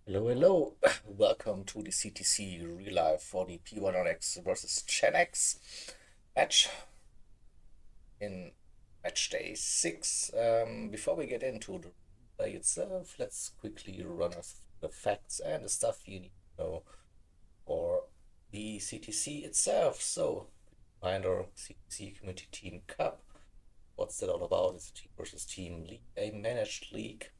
Hello, hello. Welcome to the CTC real life for the P1Rx versus Gen match in match day 6. Before we get into the play itself, let's quickly run us through the facts and the stuff you need to know for the CTC itself. So, Finder CTC Community Team Cup. What's that all about? It's a team versus team league, a managed league.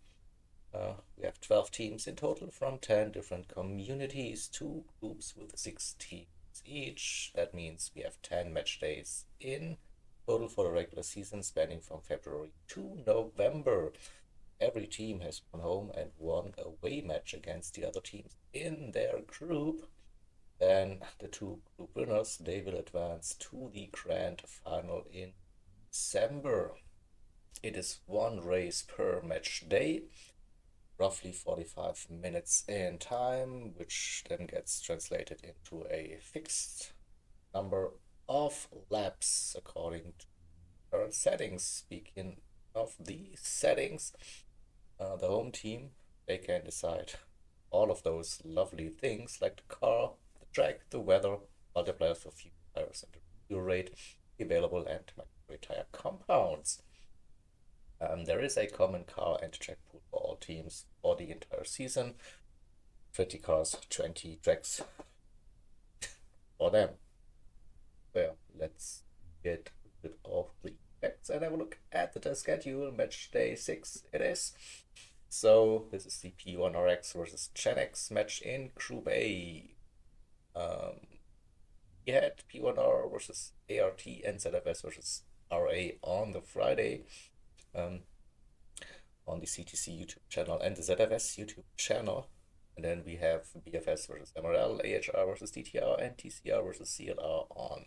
We have 12 teams in total from 10 different communities, two groups with 6 teams each. That means we have 10 match days in total for the regular season, spanning from February to November. Every team has one home and one away match against the other teams in their group. Then the two group winners, they will advance to the grand final in December. It is one race per match day, roughly 45 minutes in time, which then gets translated into a fixed number of laps according to current settings. Speaking of the settings, the home team, they can decide all of those lovely things like the car, the track, the weather, multipliers for fuel tires, and the fuel rate, available and mandatory tire compounds. There is a common car and track pool for all teams for the entire season. 20 cars, 20 tracks for them. Well, let's get rid of the facts and have a look at the schedule. Match day 6 it is. So this is the P1Rx versus Gen match in Group A. We had P1R versus ART and ZFS versus RA on the Friday. On the CTC YouTube channel and the ZFS YouTube channel. And then we have BFS versus MRL, AHR versus DTR, and TCR versus CLR on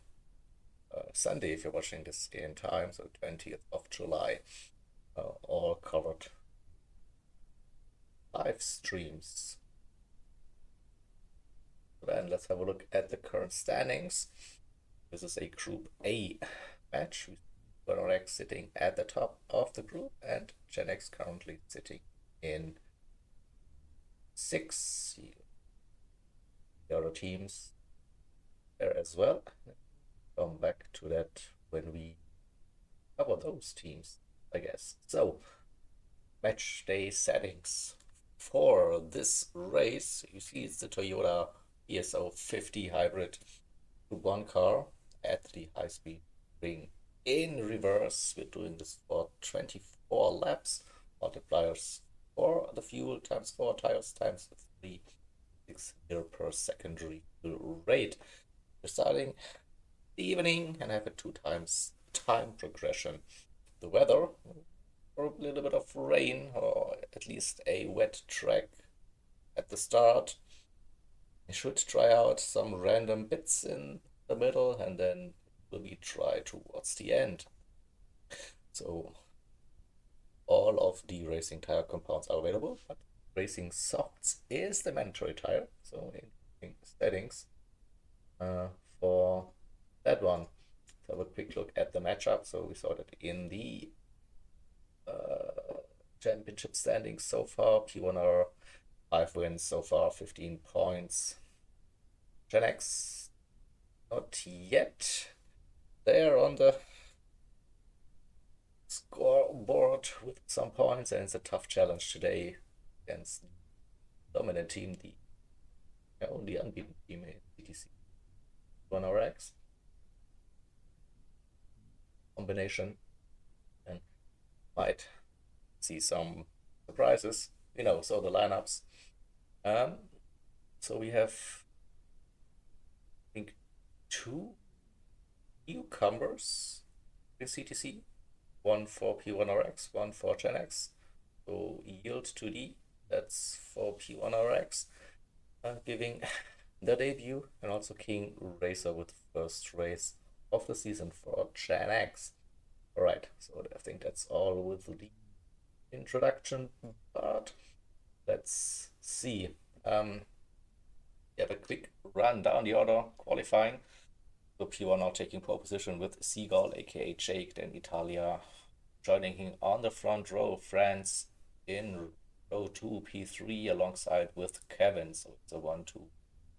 Sunday, if you're watching this in time, so 20th of July. All covered live streams. Then let's have a look at the current standings. This is a Group A match. Gr.A sitting at the top of the group and Gen currently sitting in 6. The other teams there as well. Come back to that when we cover those teams, I guess. So, match day settings for this race. You see, it's the Toyota ESO 50 hybrid Group 1 car at the high speed ring in reverse. We're doing this for 24 laps, multipliers for the fuel times 4 tires times 3, 6 per second refill rate. We're starting the evening and have a 2 times time progression. The weather, or a little bit of rain, or at least a wet track at the start. I should try out some random bits in the middle and then will be dry towards the end. So all of the racing tire compounds are available, but racing softs is the mandatory tire. So in settings for that one. So have a quick look at the matchup. So we saw that in the championship standings so far, P1R 5 wins so far, 15 points. Gen not yet. They're on the scoreboard with some points, and it's a tough challenge today against the dominant team, the only unbeaten team in CTC. P1Rx combination, and might see some surprises. So the lineups. So we have, I think, 2 newcomers in CTC, one for P1Rx, one for Gen So Yield 2D, that's for P1Rx, giving the debut, and also King Racer with first race of the season for Gen Alright, so I think that's all with the introduction part. Let's see. We have a quick run down the order qualifying. So P1 now taking pole position with Seagull, aka Jake, then Italia joining him on the front row, France in row 2 P3 alongside with Kevin. So it's a 1-2-4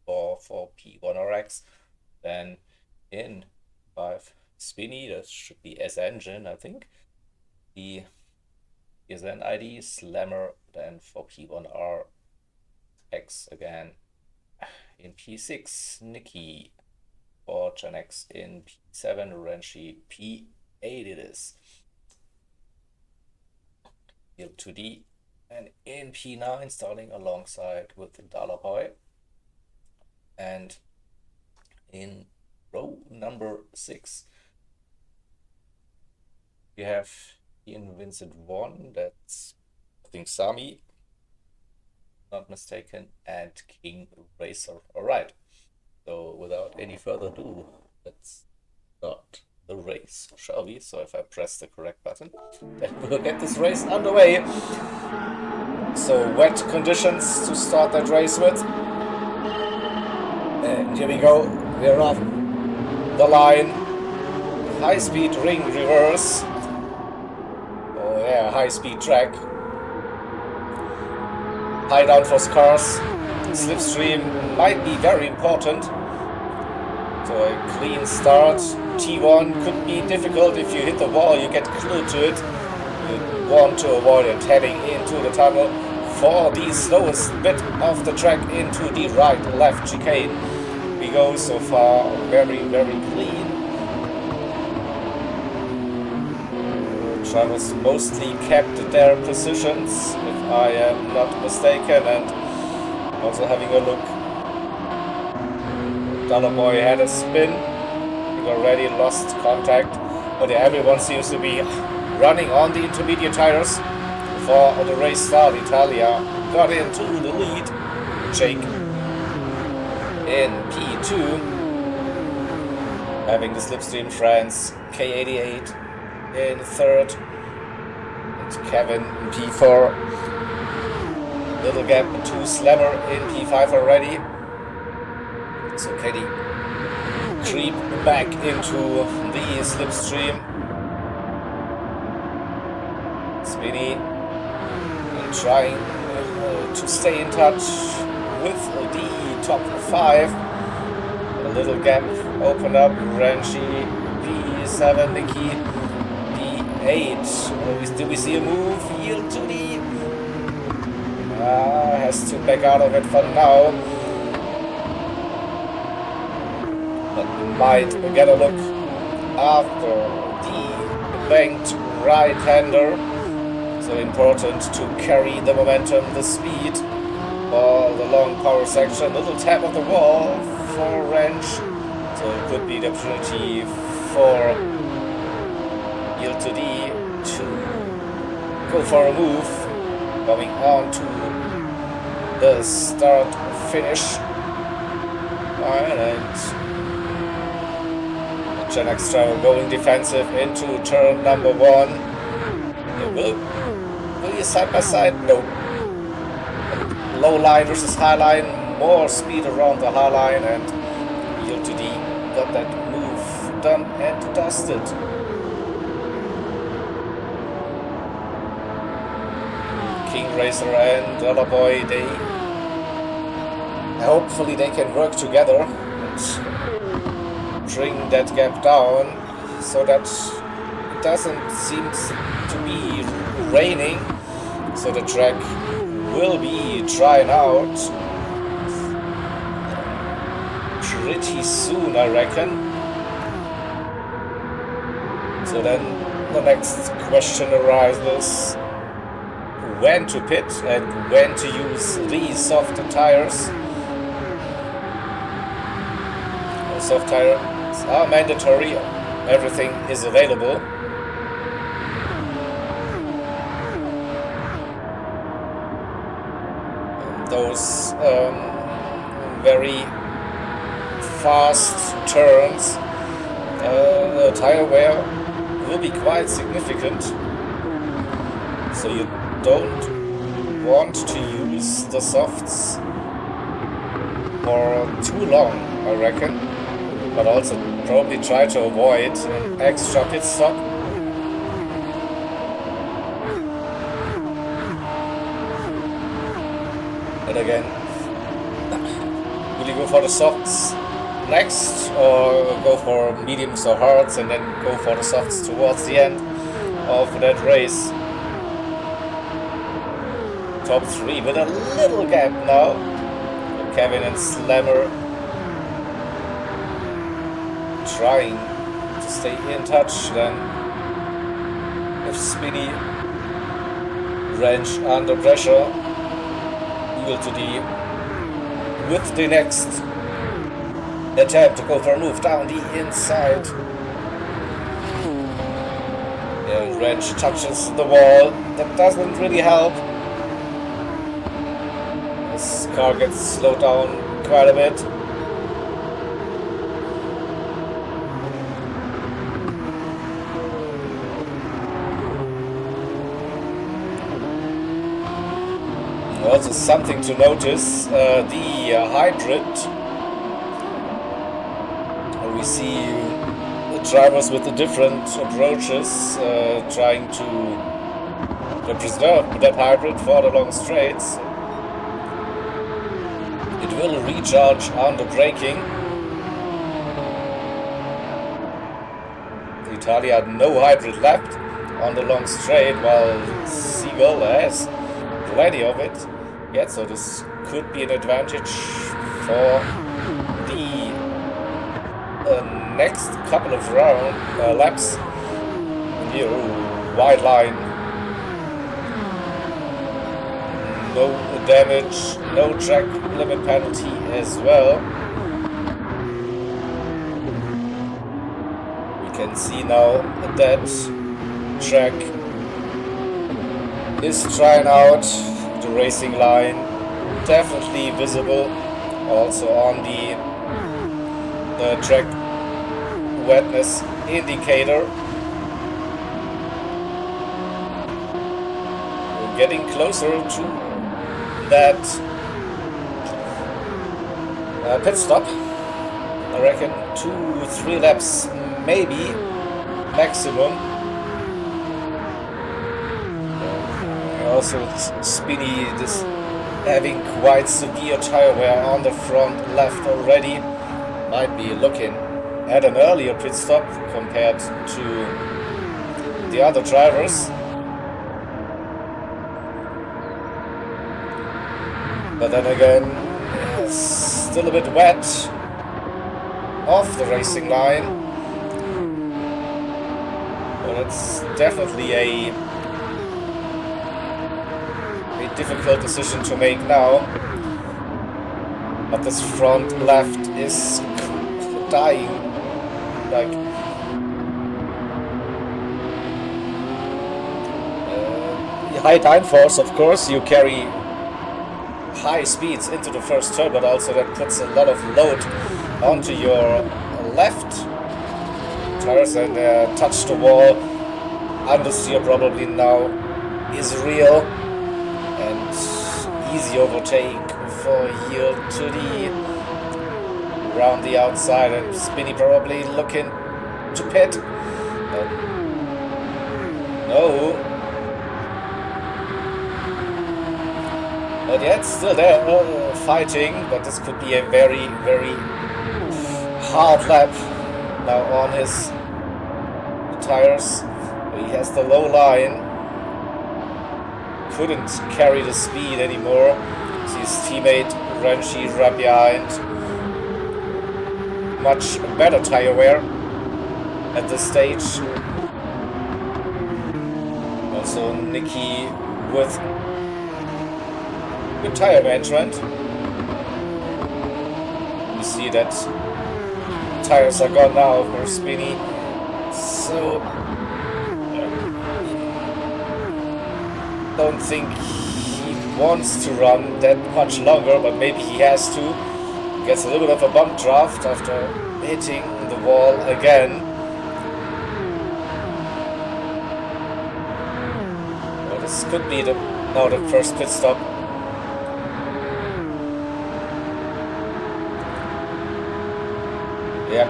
for P1Rx. Then in 5 Spinny, that should be S engine, I think. The PSN ID Slammer, then for P1Rx again. In P6, Nikki. For ChenX in P7, Renshi P8 it is. Gr.A, and in P9, starting alongside with the Dollar Boy. And in row number 6, we have in Vincent 1, that's I think Sami, not mistaken, and King Racer. Alright, so without any further ado, let's start the race, shall we? So if I press the correct button, then we'll get this race underway. So wet conditions to start that race with. And here we go, we're off the line. High speed ring reverse. Oh yeah, high speed track. High downforce cars. Slipstream might be very important. So a clean start. T1 could be difficult. If you hit the wall, you get glued to it. You want to avoid it heading into the tunnel for the slowest bit of the track into the right-left chicane. We go so far very, very clean. Drivers mostly kept their positions, if I am not mistaken, and also having a look. Dollar Boy had a spin. He already lost contact, but everyone seems to be running on the intermediate tires for the race start. Italia got into the lead. Jake in P2, having the slipstream friends. K88 in third, and Kevin in P4. Little gap to Slammer in P5 already. So Katie creep back into the slipstream. Spinny and trying to stay in touch with the top 5. A little gap open up. Renshi P7, Nikki P8. Do we see a move? Yield to the has to back out of it for now. But we might get a look after the banked right-hander. So important to carry the momentum, the speed for the long power section. Little tap of the wall for wrench. So it could be the opportunity for Yield to D to go for a move. Going on to the start finish. And Gen Extra going defensive into turn number 1. Will you side by side? No. Low line versus high line. More speed around the high line, and Yield to D got that move done and dusted. King Racer and Dollar Boy, hopefully they can work together and bring that gap down so that it doesn't seem to be raining, so the track will be drying out pretty soon, I reckon. So then the next question arises: when to pit and when to use these soft tires. Soft tires are mandatory, everything is available. Those very fast turns, the tire wear will be quite significant. So you don't want to use the softs for too long, I reckon, but also probably try to avoid an extra pit stop. And again, will you go for the softs next, or go for mediums or hards and then go for the softs towards the end of that race? Top 3 with a little gap now. Kevin and Slammer trying to stay in touch. Then if Spinny wrench under pressure, Eagle to D with the next attempt to go for a move down the inside. And wrench touches the wall. That doesn't really help. This car gets slowed down quite a bit. Also something to notice, the hybrid. We see the drivers with the different approaches trying to preserve that hybrid for the long straights. It will recharge under braking. Italia had no hybrid left on the long straight, while Seagull has plenty of it. Yeah, so this could be an advantage for the next couple of laps. Here, wide line. No damage, no track limit penalty as well. We can see now that track is trying out the racing line, definitely visible also on the track wetness indicator. We're getting closer to that pit stop. I reckon 2-3 laps maybe maximum. Also Spinny is having quite severe tire wear on the front left already. Might be looking at an earlier pit stop compared to the other drivers. But then again, still a bit wet off the racing line. Well, it's definitely a difficult decision to make now. But this front left is dying. Like high downforce, of course. You carry high speeds into the first turn, but also that puts a lot of load onto your left tires and touch the wall. Understeer probably now is real, and easy overtake for here to the around the outside, and Spinny probably looking to pit. No. But yeah, it's still there, fighting, but this could be a very, very hard lap now on his tires. He has the low line, couldn't carry the speed anymore. So his teammate Renshi right behind. Much better tire wear at this stage. Also Nicky with good tire management. You see that tires are gone now for Spinny, so don't think he wants to run that much longer, but maybe he has to. Gets a little bit of a bump draft after hitting the wall again. Well, this could be now the first pit stop. Yeah,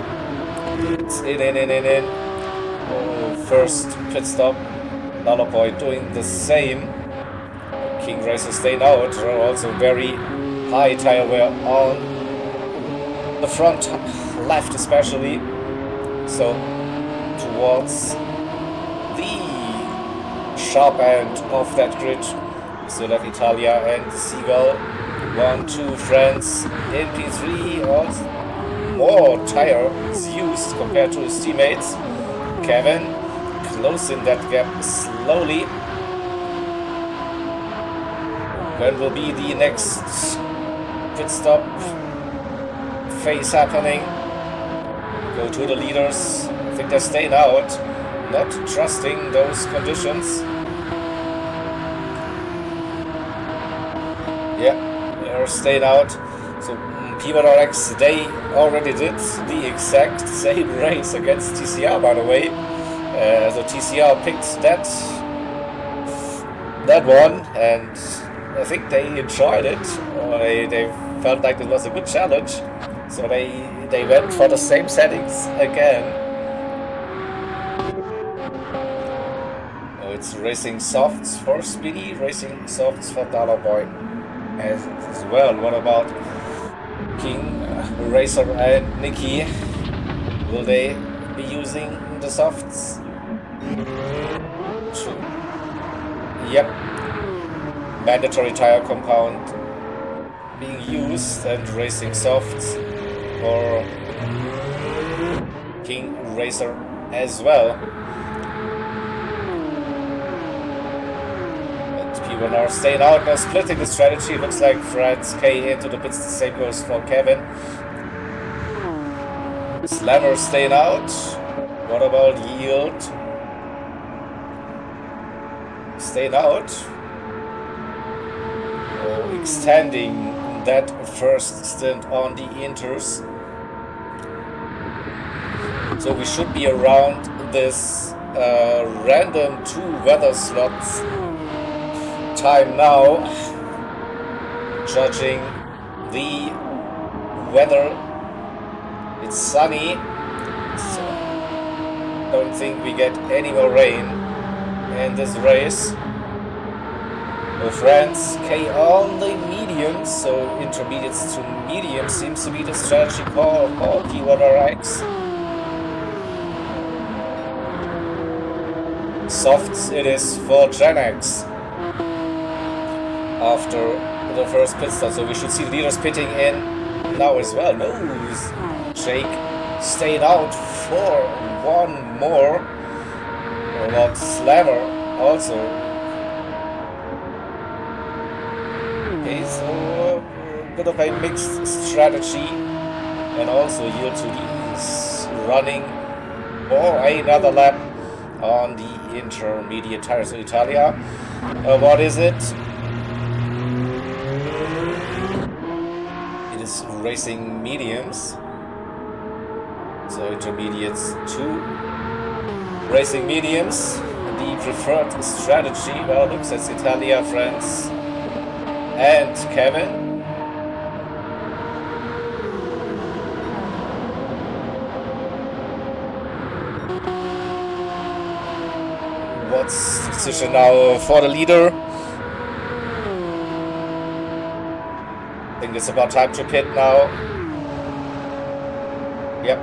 it's in. Oh, first pit stop. Point doing the same. King Racer staying out, also very high tire wear on the front left especially, so towards the sharp end of that grid. We still have Italia and Seagull, 1-2 friends in P3, also more tire is used compared to his teammates. Kevin closing that gap slowly. When will be the next pit stop phase happening? Go to the leaders. I think they're staying out, not trusting those conditions. Yeah, they're staying out. So P1Rx, they already did the exact same race against TCR, by the way. So TCR picked that one, and I think they enjoyed it. They felt like it was a good challenge, so they went for the same settings again. Oh, it's racing softs for Speedy, racing softs for Dollar Boy as well. What about King, Racer and Nikki? Will they be using the softs? True. Yep. Mandatory tire compound being used and racing softs for King Racer as well. And P1R staying out, now splitting the strategy. Looks like Franz K into the pits. The same goes for Kevin. Slammer staying out. What about Yield? Staying out. Extending that first stint on the inters. So we should be around this random 2 weather slots time now, judging the weather. It's sunny, so don't think we get any more rain in this race. No friends, K on the mediums, so intermediates to medium seems to be the strategy call for P1Rx. Softs it is for Gen.X after the first pit stop, so we should see leaders pitting in now as well. No, Jake stayed out for one more. What about Slammer also? Okay, so a bit of a mixed strategy, and also Yield to these running another lap on the intermediate tires. So Italia, what is it? It is racing mediums. So intermediates to racing mediums. The preferred strategy, well, looks at Italia, France, and Kevin. What's the decision now for the leader? I think it's about time to pit now. Yep,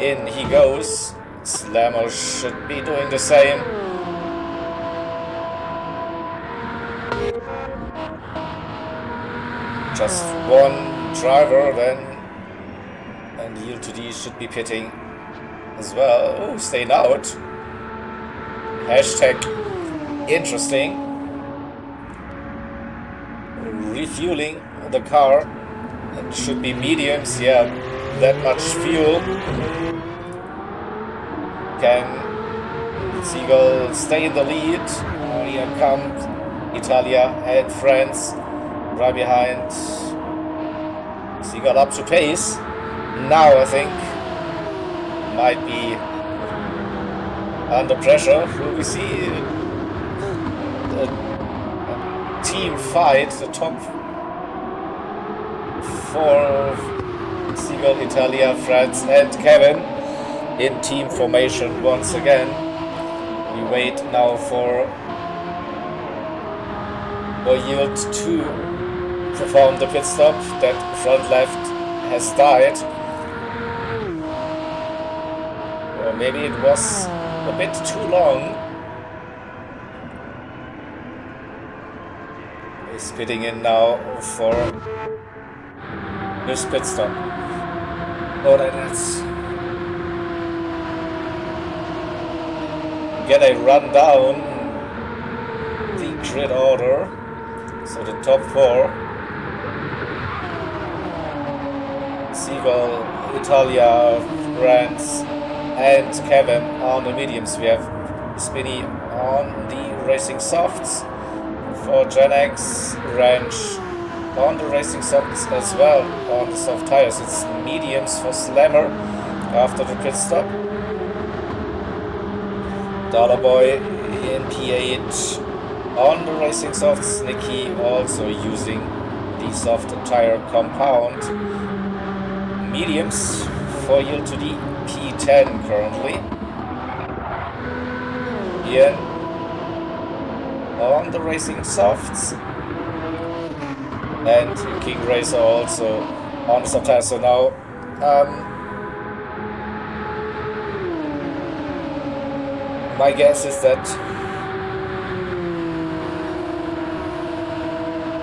in he goes. Slammer should be doing the same. Just one driver then, and Yield to D should be pitting as well. Oh, staying out. Hashtag interesting. Refueling the car. It should be mediums, yeah, that much fuel. Can Seagull stay in the lead? Here comes Italia and France right behind. Seagull up to pace. Now I think might be under pressure. Will we see a team fight, the top 4, Seagull, Italia, France and Kevin in team formation once again. We wait now for for yield 2 perform the pit stop. That front left has died. Or maybe it was a bit too long. He's pitting in now for his pit stop. Oh, that's... Get a run down the grid order. So the top 4. Seagull, Italia, France, and Kevin on the mediums. We have Spinny on the racing softs for Gen X, Ranch on the racing softs as well on the soft tires. It's mediums for Slammer after the pit stop. Dollar Boy in P8 on the racing softs. Nicky also using the soft tire compound. Mediums for yield to the P10 currently. Ian on the racing softs. And King Racer also on the soft tire. So now my guess is that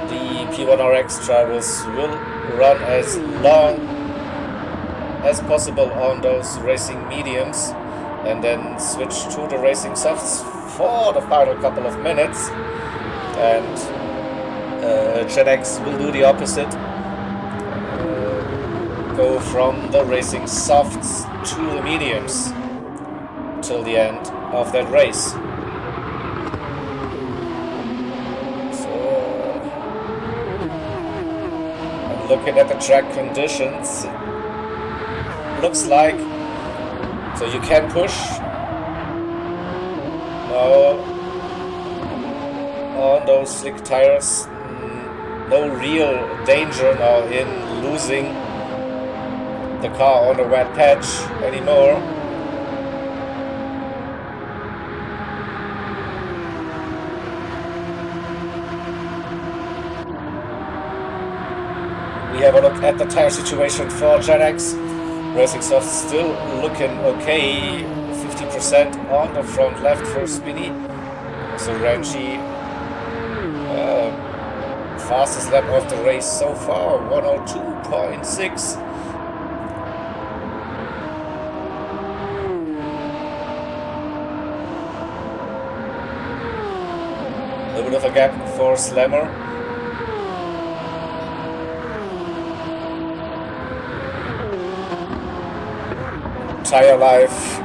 the P1Rx drivers will run as long as possible on those racing mediums and then switch to the racing softs for the final couple of minutes. And Gen X will do the opposite. Go from the racing softs to the mediums till the end of that race. So I'm looking at the track conditions. Looks like so you can push now on those slick tires. No real danger now in losing the car on the wet patch anymore. We have a look at the tire situation for Gen X. Racing Soft still looking okay. 50% on the front left for Spinny. So Ranchi, fastest lap of the race so far, 102.6. A little bit of a gap for Slammer. Tire life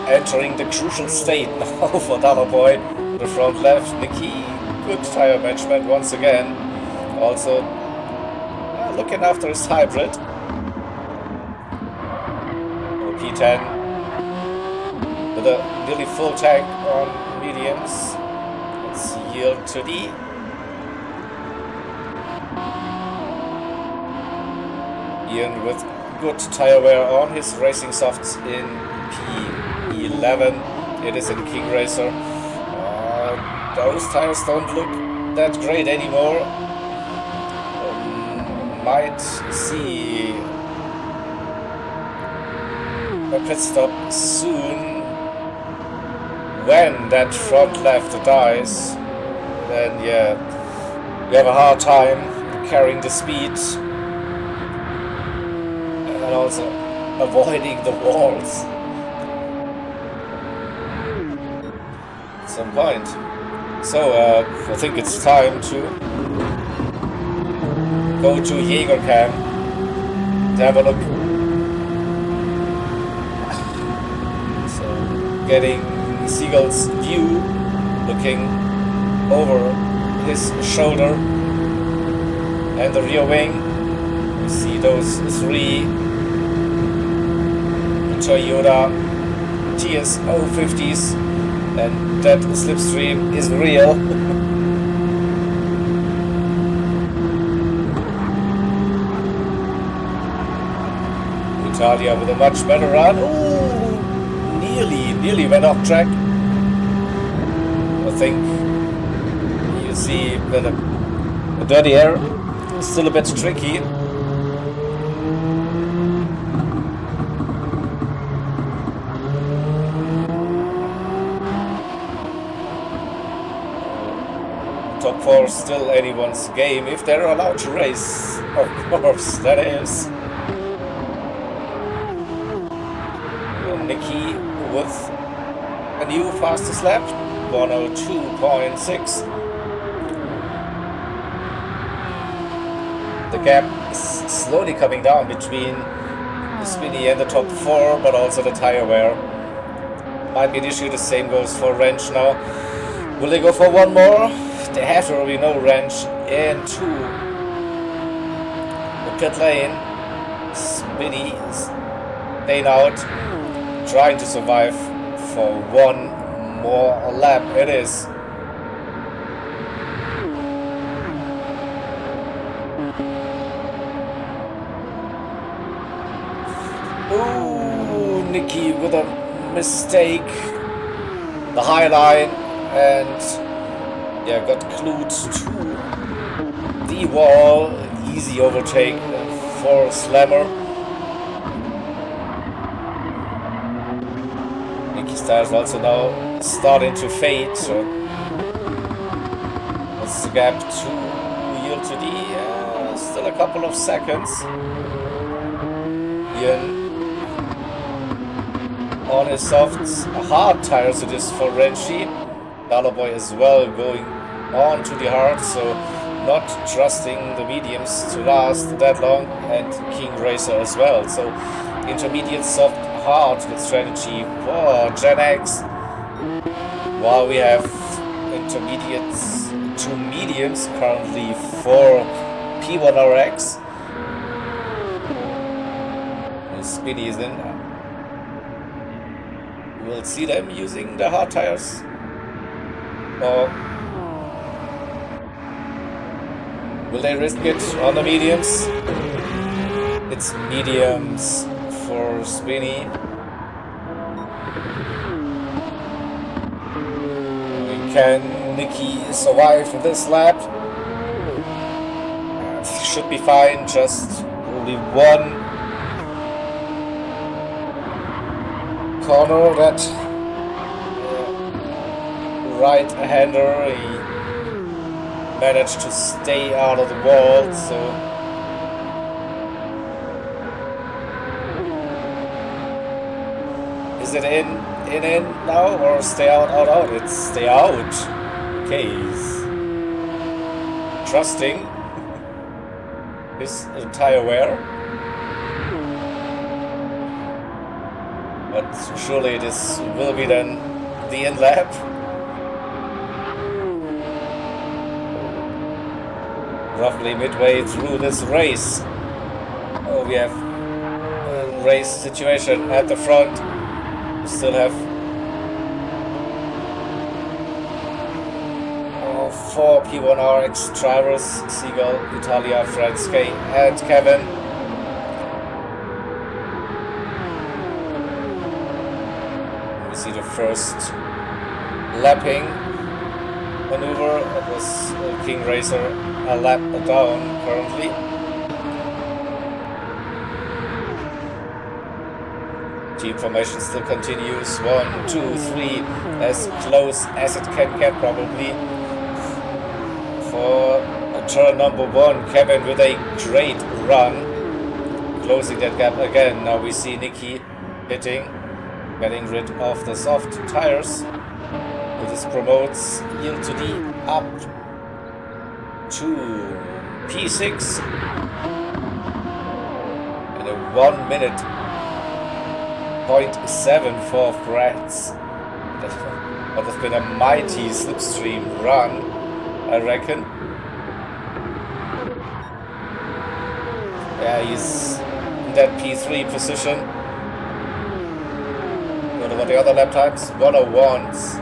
entering the crucial state now for Dollar Boy. The front left, Nicky, good tire management once again. Also looking after his hybrid. P10 with a nearly full tank on mediums. Let's yield to D. Ian with good tire wear on his racing softs in P11. It is in King Racer. Those tires don't look that great anymore. Might see a pit stop soon. When that front left dies, then yeah, we have a hard time carrying the speed. And also avoiding the walls at some point. So I think it's time to go to Jaeger Cam to have a look. So getting Seagull's view, looking over his shoulder and the rear wing. You see those three Toyota GS050s, and that slipstream is real. Italia with a much better run. Ooh, nearly went off track. I think he is See that the dirty air is still a bit tricky. Top 4 still anyone's game if they're allowed to race. Of course, that is. Nicky with a new fastest lap, 102.6. The gap is slowly coming down between the Spinny and the top 4, but also the tire wear might be an issue. The same goes for wrench now. Will they go for one more? They have to already know wrench into the pit lane. Spinny staying out, trying to survive for one more lap. It is. Ooh, Nicky with a mistake. The high line, and yeah, got glued to the wall. Easy overtake for Slammer. Nicky's tires also now starting to fade. So what's the gap to yield to the? Still a couple of seconds. Ian on his softs, hard tires it is for Renshi. Boy as well going on to the hard, so not trusting the mediums to last that long, and King Racer as well. So intermediate, soft, hard with strategy for Gen X, while we have intermediates to mediums currently for P1Rx. Spinny is in. We'll see them using the hard tires. Or will they risk it on the mediums? It's mediums for Spinny. Can Nicky survive this lap? Should be fine, just only one corner that right-hander, he managed to stay out of the wall, so is it in now, or stay out? It's stay out. Okay, he's trusting his tire wear. But surely this will be then the end lap. Roughly midway through this race. Oh, we have a race situation at the front. We still have 4 P1Rx drivers: Seagull, Italia, Franske, and Kevin. See the first lapping maneuver. It was King Racer a lap down currently. Team formation still continues. 1, 2, 3, as close as it can get probably. For turn number 1, Kevin with a great run, closing that gap again. Now we see Nicky hitting, getting rid of the soft tires. This promotes yield to D up to P6 and a 1 minute 0.7 for Gr.A. That would have been a mighty slipstream run, I reckon. Yeah, he's in that P3 position. What about the other lap times? 101s.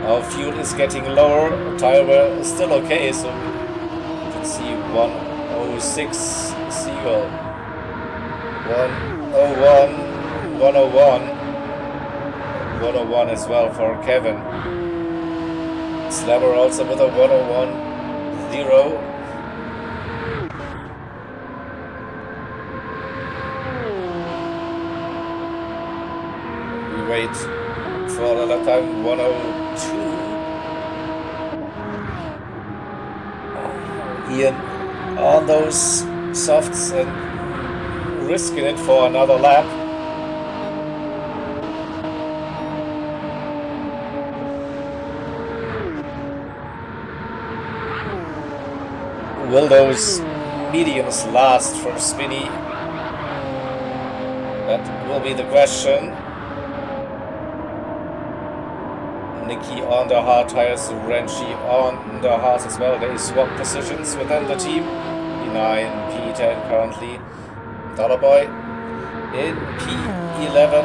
Our fuel is getting lower, tire wear is still okay, so you can see 106 Seagull, 101, 101, 101 as well for Kevin. Slammer also with a 101.0. We wait for the lap time 102. Ian on those softs and risking it for another lap. Will those mediums last for Spinny? That will be the question. Nicky on the hard tires, Renchi on the hards as well. They swap positions within the team. P9, P10 currently. Dollar Boy in P11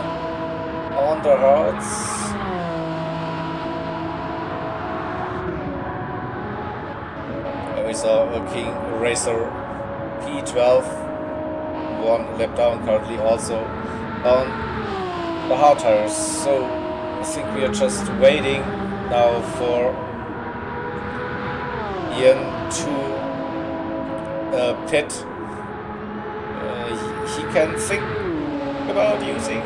on the hards. We saw a King Racer P12, 1 lap down, currently also on the hard tires. So I think we are just waiting now for Ian to pit. He can think about using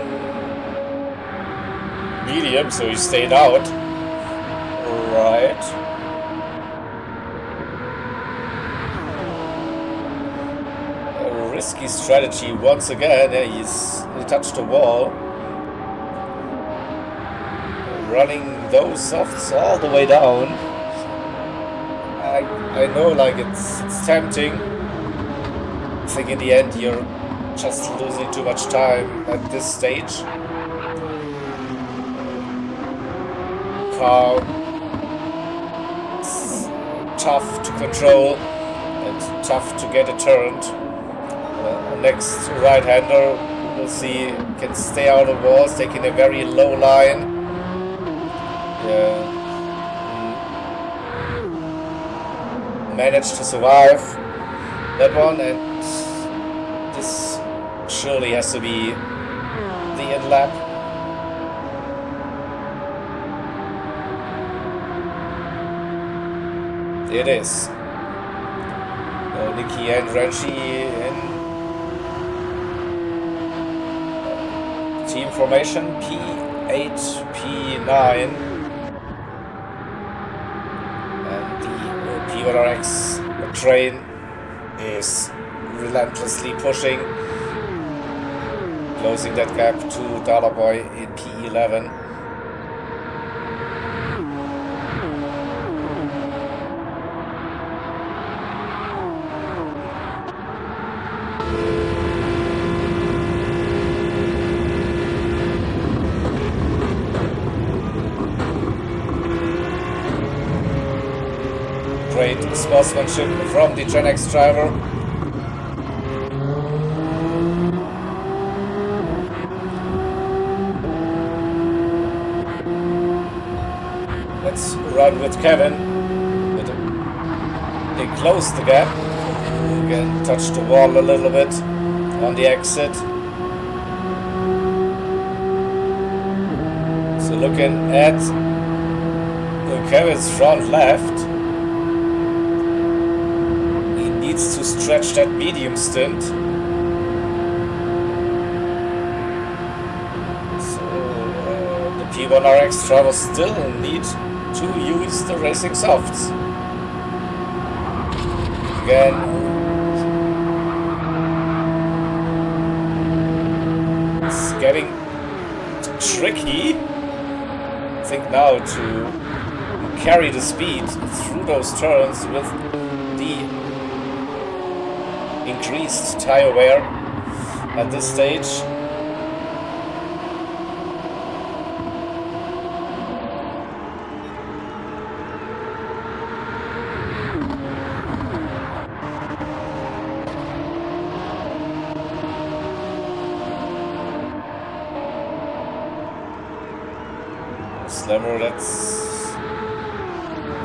medium, so he stayed out. Right. Risky strategy once again. He touched the wall, running those softs all the way down. I know, like, it's tempting. I think in the end you're just losing too much time at this stage. Car is tough to control and tough to get it turned. Next right-hander, we'll see, can stay out of walls, taking a very low line. Yeah. Managed to survive that one, and this surely has to be the end lap. It is. Nicky and Renchi in team formation, P8, P9, and the P1Rx train is relentlessly pushing, closing that gap to Dollar Boy in P11. Great sportsmanship from the Gen X driver. Let's run with Kevin. They close the gap. Again, touch the wall a little bit on the exit. So looking at Kevin's front left, to stretch that medium stint. So the P1Rx drivers still need to use the racing softs. Again, it's getting tricky, I think, now to carry the speed through those turns with the increased tire wear at this stage. Slammer, that's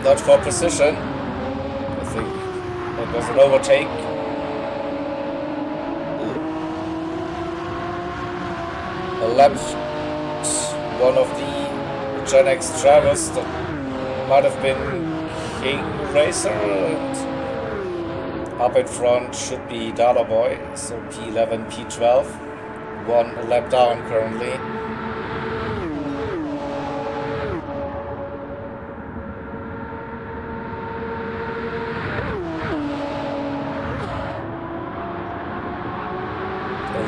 not for precision. I think that was an overtake. Left one of the Gen X drivers that might have been King Racer, and up in front should be Data Boy, so P11, P12, 1 lap down currently.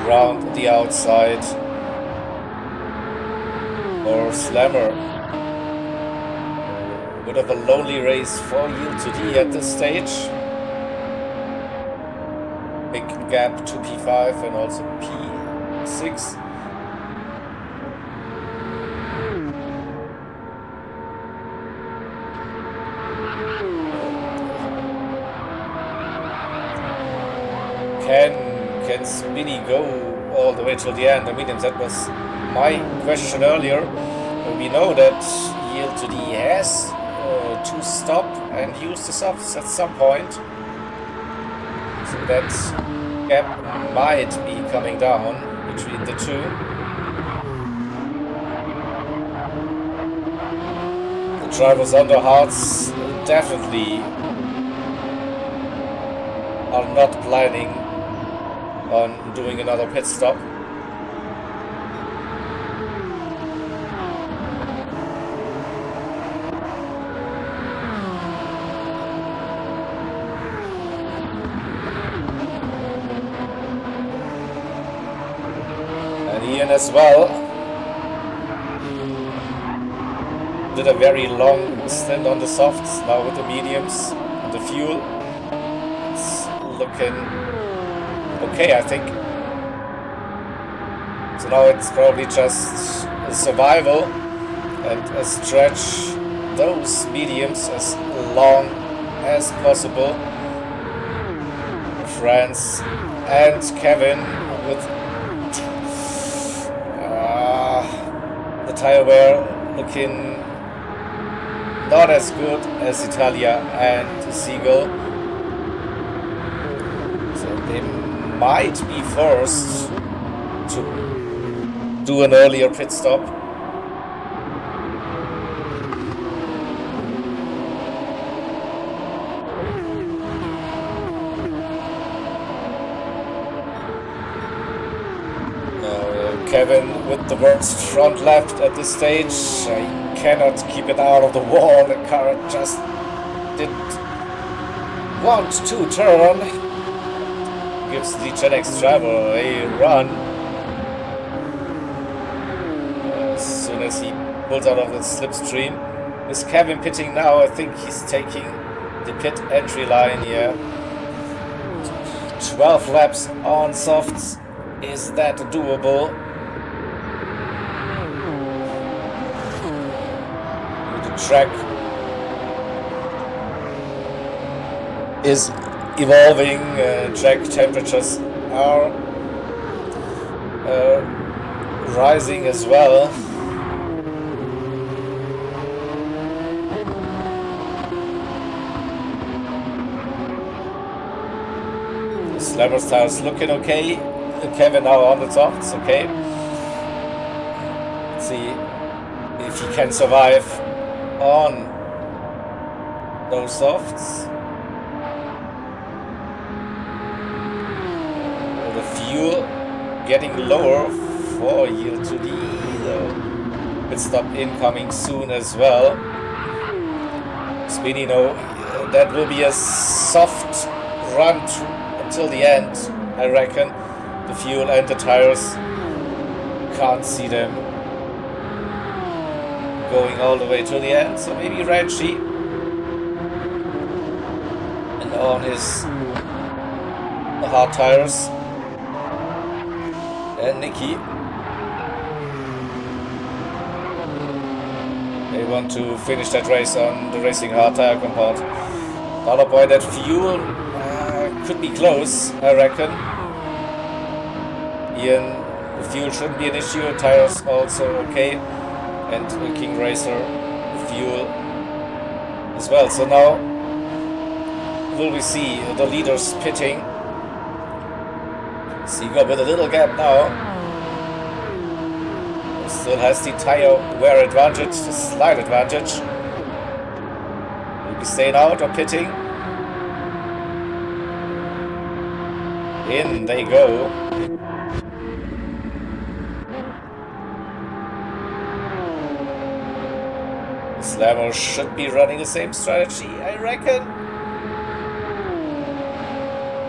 Around the outside, or Slammer. Bit of a lonely race for Yield to D at this stage. Big gap to P5 and also P6. Can Spinny go all the way till the end? I mean, that was my question earlier. We know that Yield to D has to stop and use the softs at some point. So that gap might be coming down between the two. The drivers on the hards definitely are not planning on doing another pit stop. And Ian as well did a very long stint on the softs, now with the mediums and the fuel. It's looking okay, I think. So now it's probably just a survival and stretch those mediums as long as possible. Franz and Kevin with the tire wear looking not as good as Italia and Siegel. So they might be forced to do an earlier pit stop. Kevin with the worst front left at this stage. He cannot keep it out of the wall. The car just didn't want to turn. Gives the Gen X driver a run. As soon as he pulls out of the slipstream. Is Kevin pitting now? I think he's taking the pit entry line here. 12 laps on softs. Is that doable? The track is evolving, track temperatures are rising as well. The Slammer's tires looking okay. Kevin now on the softs, okay. Let's see if he can survive on those softs. The fuel getting lower for Yield to D. Pit stop incoming soon as well. Spinny, no, that will be a soft run until the end, I reckon. The fuel and the tires, can't see them going all the way to the end. So maybe Reggie, and on his hard tires, and Nicky, they want to finish that race on the racing hard tire compound. Another boy, that fuel could be close, I reckon. Ian, the fuel shouldn't be an issue, tires also okay, and King Racer, the fuel as well. So now will we see the leaders pitting. Siegel with a little gap now. Still has the tire wear advantage, the slight advantage. be staying out or pitting? In they go. Slammer should be running the same strategy, I reckon.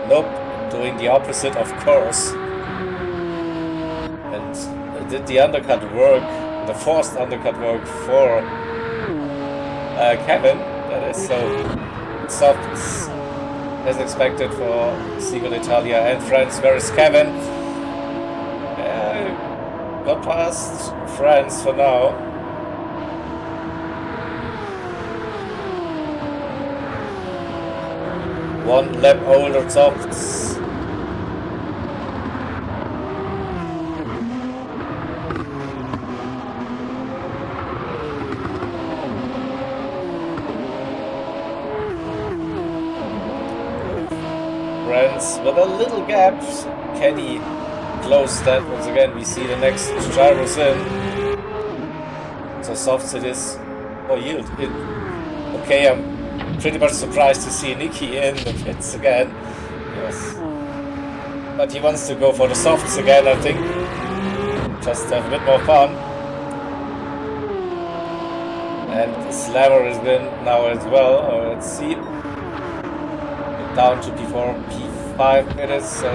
Nope, doing the opposite, of course. And did the undercut work, the forced undercut work for Kevin? That is so soft as expected for Seagull Italia and France. Where is Kevin? Got past France for now. One lap older softs. France with a little gap. Can he close that? Once again, we see the next drivers in. So softs it is. Oh, yield. Okay, I'm pretty much surprised to see Nicky in the pits again. Yes. But he wants to go for the softs again, I think. Just have a bit more fun. And Slammer is in now as well. Let's see. Down to P5 minutes. So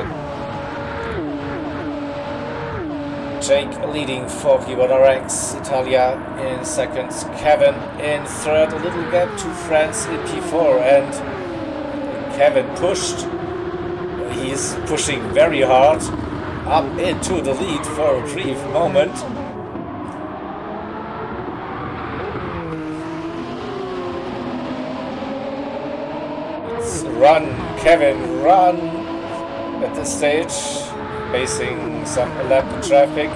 Jake leading for P1Rx, Italia in second, Kevin in third, a little gap to France in P4, and Kevin pushed. He's pushing very hard up into the lead for a brief moment. Let's run, Kevin, run at this stage. Facing some lap traffic.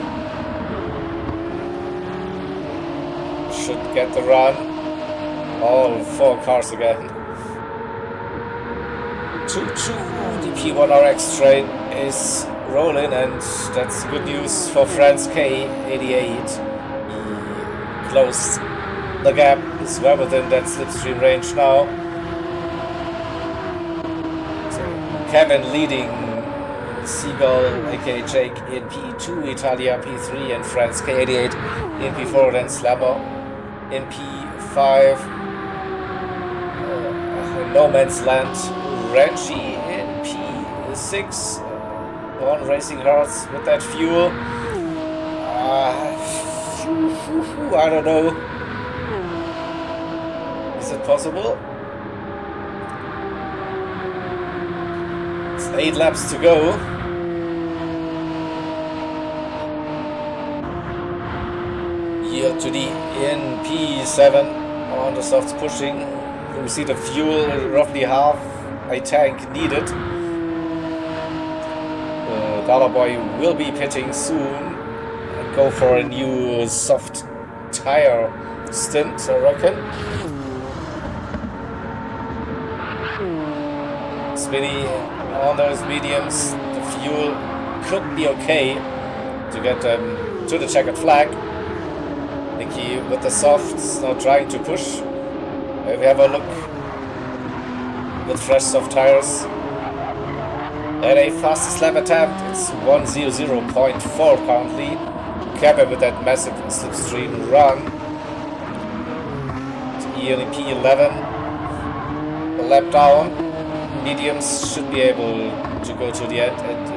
Should get the run. All four cars again. 2-2. The P1Rx train is rolling, and that's good news for France K88. He closed the gap, is well within that slipstream range now. So Kevin leading Seagull, aka Jake, in P2, Italia P3, and France K88 in P4, then Slammer in P5. No Man's Land, Reggie in P6. On racing hearts with that fuel. I don't know. Is it possible? It's 8 laps to go. Yield to the in P7 on the softs pushing. We see the fuel roughly half a tank needed. Dollar Boy will be pitting soon and go for a new soft tire stint, I reckon. Spinny on those mediums, the fuel could be okay to get them to the checkered flag. Nicky with the softs, now trying to push. We have a look with fresh soft tires. And a fastest lap attempt, it's 1:00.4 currently. Kevin with that massive slipstream run. It's P11. A lap down. Mediums should be able to go to the end, and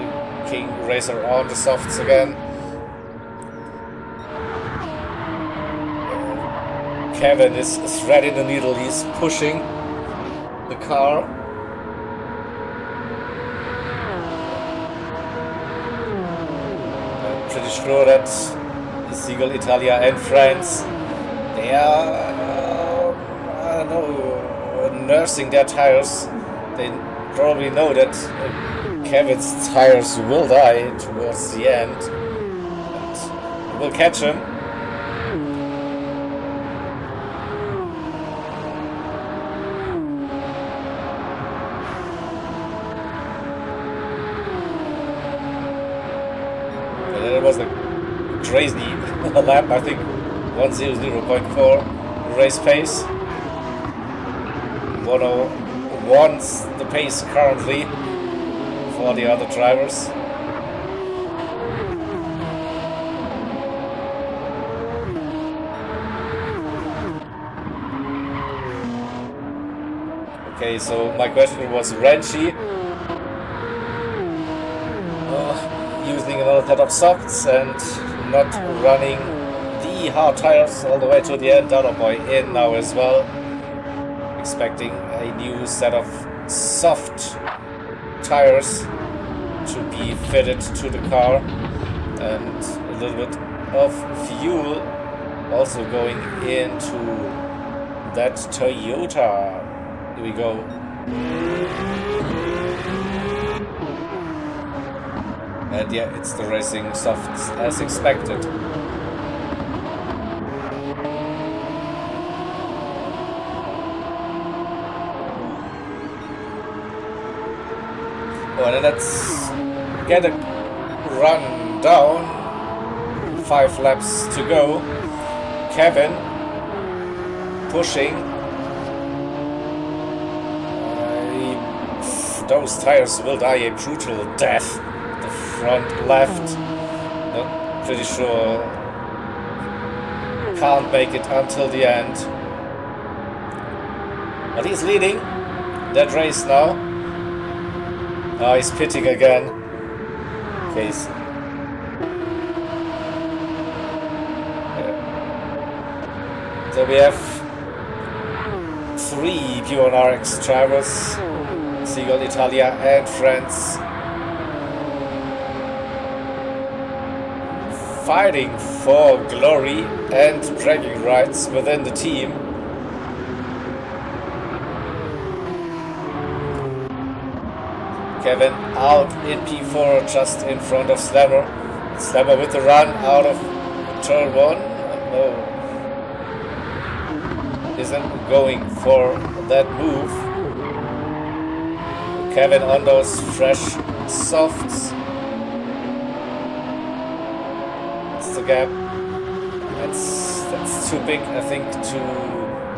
King Racer on the softs again. Kevin is threading the needle, he's pushing the car. I'm pretty sure that Seagull Italia and France, they are, I don't know, nursing their tires. They probably know that Kevin's tires will die towards the end, and we'll catch him. It was a crazy lap, I think 1:00.4 race pace. 101's the pace currently for the other drivers. Okay, so my question was Renchi using another set of softs and not running the hard tires all the way to the end. Dollar Boy in now as well. Expecting a new set of soft tires to be fitted to the car, and a little bit of fuel also going into that Toyota. Here we go. And yeah, it's the racing softs as expected. Oh, and let's get a run down. 5 laps to go. Kevin pushing. Those tires will die a brutal death. The front left, not pretty sure. Can't make it until the end. But he's leading that race now. Oh, he's pitting again. Okay. So we have 3 P1Rx drivers, Seagull Italia and France, fighting for glory and bragging rights within the team. Kevin out in P4, just in front of Slammer. Slammer with the run out of turn 1. No, isn't going for that move. Kevin on those fresh softs. That's the gap. That's too big, I think,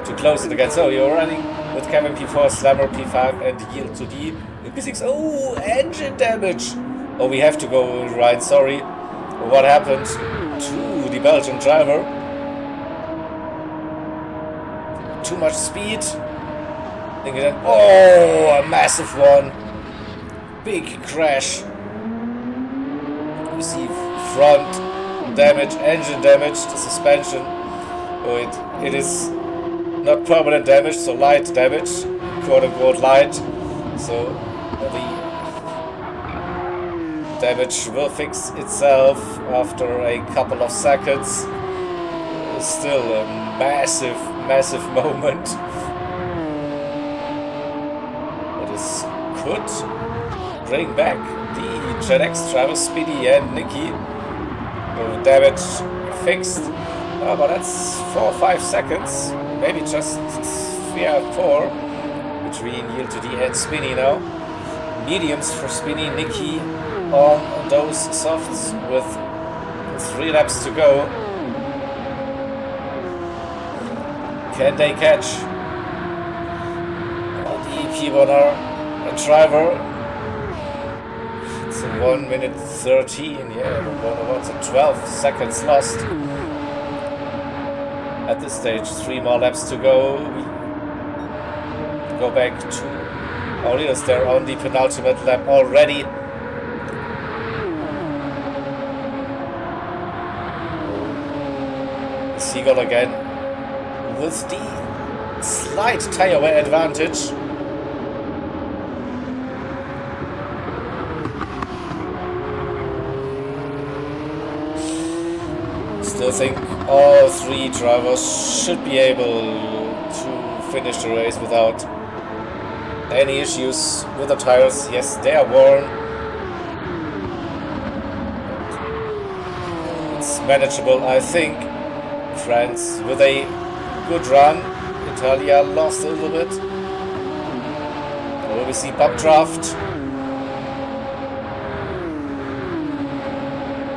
to close it again. So you're running with Kevin P4, Slammer P5, and yield to D. P6. Oh, engine damage. Oh, we have to go right. Sorry. What happened to the Belgian driver? Too much speed. Thinking that, oh, a massive one. Big crash. You see front damage, engine damage, the suspension. Oh, it is not permanent damage, so light damage, quote unquote light. So the damage will fix itself after a couple of seconds. Still a massive moment. This could bring back the Gen X drivers, Speedy and Nicky. No damage fixed. Oh, but that's 4 or 5 seconds. Maybe just 3 or 4 between Yield to D and Spinny now. Mediums for Spinny, Nicky on those softs with 3 laps to go. Can they catch the P1R driver? It's a 1 minute 13, yeah, so 12 seconds lost. At this stage, 3 more laps to go. We go back to our leaders there on the penultimate lap already. Seagull again with the slight tire wear advantage. Still think all 3 drivers should be able to finish the race without any issues with the tires. Yes, they are worn. It's manageable, I think. France with a good run. Italia lost a little bit. Will we see bump draft?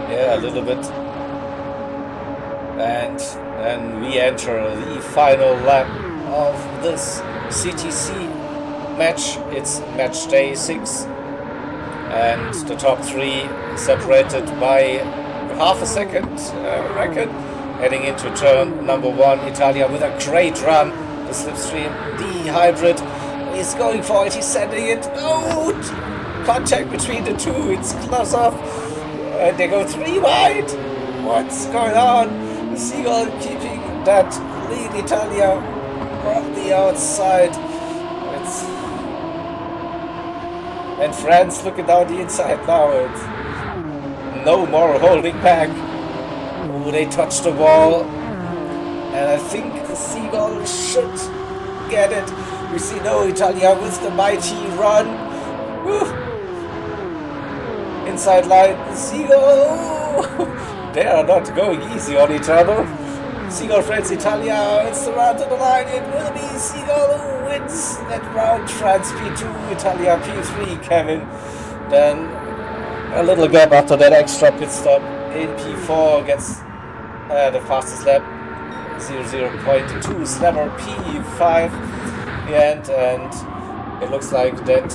Yeah, a little bit. And then we enter the final lap of this CTC match. It's match day 6, and the top 3 separated by half a second, I reckon. Heading into turn number 1, Italia with a great run. The slipstream, the hybrid, is going for it. He's sending it out. Contact between the two. It's close off. They go 3 wide. What's going on? The Seagull keeping that lead. Italia on the outside. And France looking down the inside now. It's no more holding back. Oh, they touch the wall. And I think the Seagull should get it. We see no Italia with the mighty run. Woo. Inside line, the Seagull. They are not going easy on each other. Seagull France Italia, it's the round to the line. It will be Seagull who wins that round. France P2, Italia P3, Kevin. Then a little gap after that extra pit stop in P4 gets the fastest lap. 0.2 Slammer P5 in the end, and it looks like that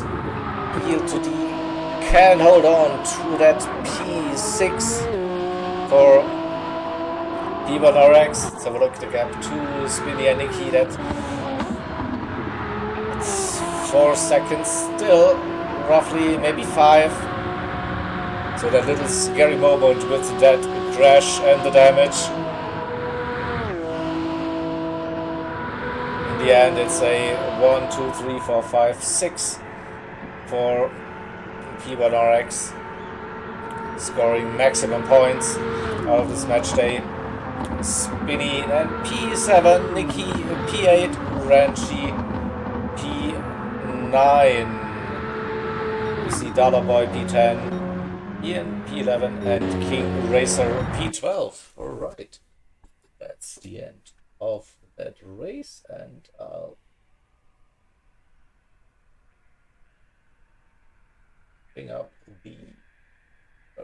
Heel to D can hold on to that P6 for P1Rx. Let's have a look at the gap to Spinny and Nikki. That's 4 seconds still, roughly, maybe 5. So that little scary moment with that crash and the damage. In the end, it's a 1, 2, 3, 4, 5, 6 for P1Rx, scoring maximum points out of this match day. Spinny and P7, Nikki P8, Ranchi P9. We see Dollar Boy P10, Ian P11, and King Racer P12. Alright, that's the end of that race, and I'll bring up the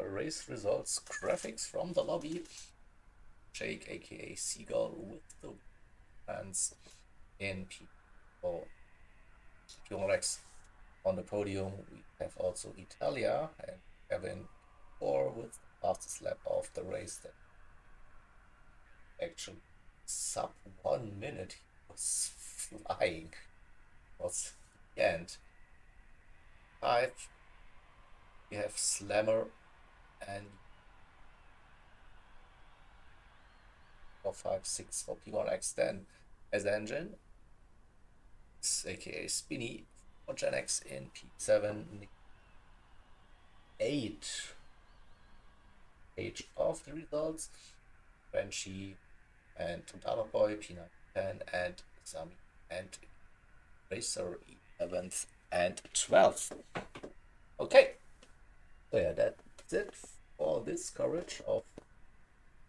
race results graphics from the lobby. Jake, aka Seagull, with the hands in P1Rx on the podium. We have also Italia and Kevin 4 with the fastest lap of the race. That actually sub 1 minute. He was flying. It was the end. 5. We have Slammer and 4, 5, 6 for P1X. Then as engine, aka Spinny for Gen X in P7, 8. Page of the results, Frenchy and Dollar Boy P9, 10, and Sami and Racer 11th and 12th. Okay, so yeah, that's it for this coverage of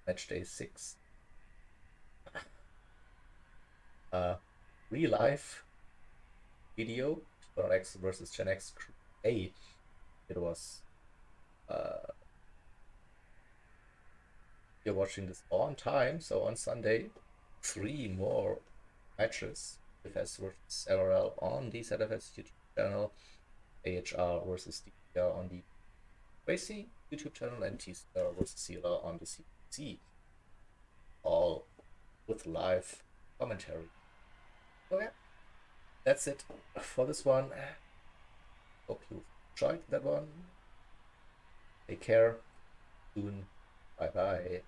match day 6. Real life video, Gr.A versus Gen X Gr.A. It was you're watching this on time, so on Sunday, 3 more matches. ZFS versus RRL on the ZFS YouTube channel, AHR versus DPR on the Racing YouTube channel, and TCR versus CLR on the CTC. All with live commentary. So yeah, that's it for this one. Hope you enjoyed that one. Take care. Soon. Bye bye.